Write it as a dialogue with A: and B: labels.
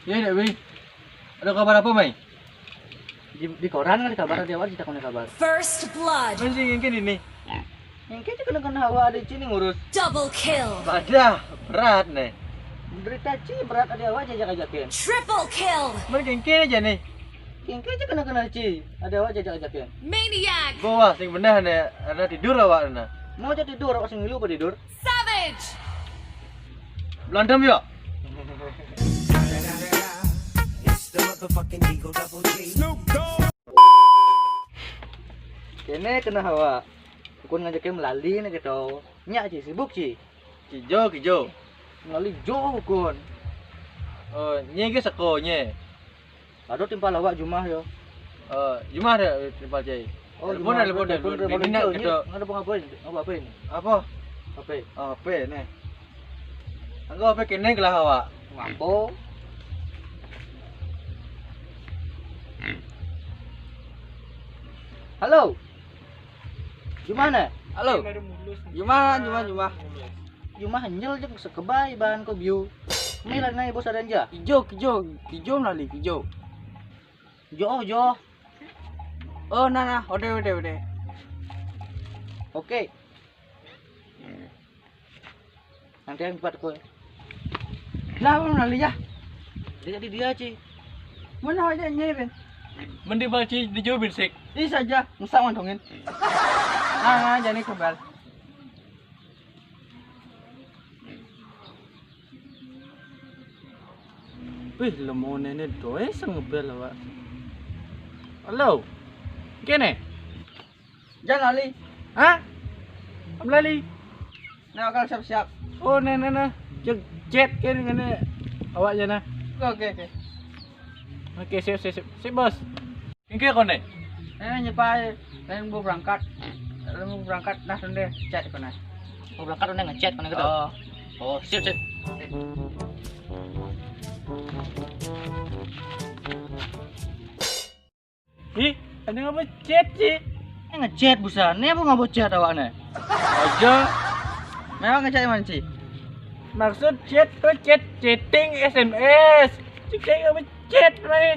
A: Iya, Dewi. Ada kabar apa, Mai?
B: Di koran kan kabar dia awak kita kena kabar.
C: First blood.
A: Masih ingin ini.
B: Yang kita kena hawa ada cini ngurus.
C: Double kill.
A: Badah, berat nih.
B: Berita ci berat ada awak jajak-jajakin.
C: Triple kill.
A: Mereka ingin aja nih.
B: Yang kita kena ci ada awak jajak-jajakin.
C: Maniac.
A: Bawa sing benar nih. Ada tidur awak nih.
B: Mau jadi tidur awak sing lupa tidur.
C: Savage.
A: Belantem yuk.
B: Kene kena hawa. Kun ngajakin melalui nih gitu. Nyak ci sibuk ci.
A: Kijo.
B: Melalui jauh kun.
A: Oh, nyege sekonya.
B: Aduh timpal awak jumah yo.
A: Gimana ada timpal jai? Telepon ada. Minat gitu.
B: Ada ngapain? Ngapain?
A: Apa?
B: HP.
A: HP nih. Anggo HP kene kelah awak.
B: Ngapo? Halo. Gimana?
A: Halo. Gimana?
B: Jumah nyel jeung sekebay bahan ko view. Mila na bos adanja.
A: Kijo nali kijo.
B: Jo.
A: Oh, nah, udah.
B: Oke. Nanti yang cepat ko.
A: Lah, nali ya.
B: Dia jadi dia ci.
A: Mana aja nyirin. Mending baci di jauh birsik.
B: Ini saja, musak mantongin.
A: Nah, jadi kebal. Wih, lemon ini doy sengebel awak. Halo. Kene?
B: Jangan Ali.
A: Hah? Ablali.
B: Nah, kalau siap-siap.
A: Oh, nah. Jet kene ngene awaknya nah.
B: Oke.
A: Oke, siap, bos. Ingke konde.
B: Nyepai, lain mau berangkat. Nah, sendiri chat kena. Mau berangkat udah ngechat kena gitu. Oh, siap.
A: Ih, ada ngapa chat sih?
B: Ngechat busan, ini apa ngapa chat awaknya?
A: Aja.
B: Memang ngechat mana sih?
A: Maksud chat tuh chatting SMS. Cik ngapa chat nih?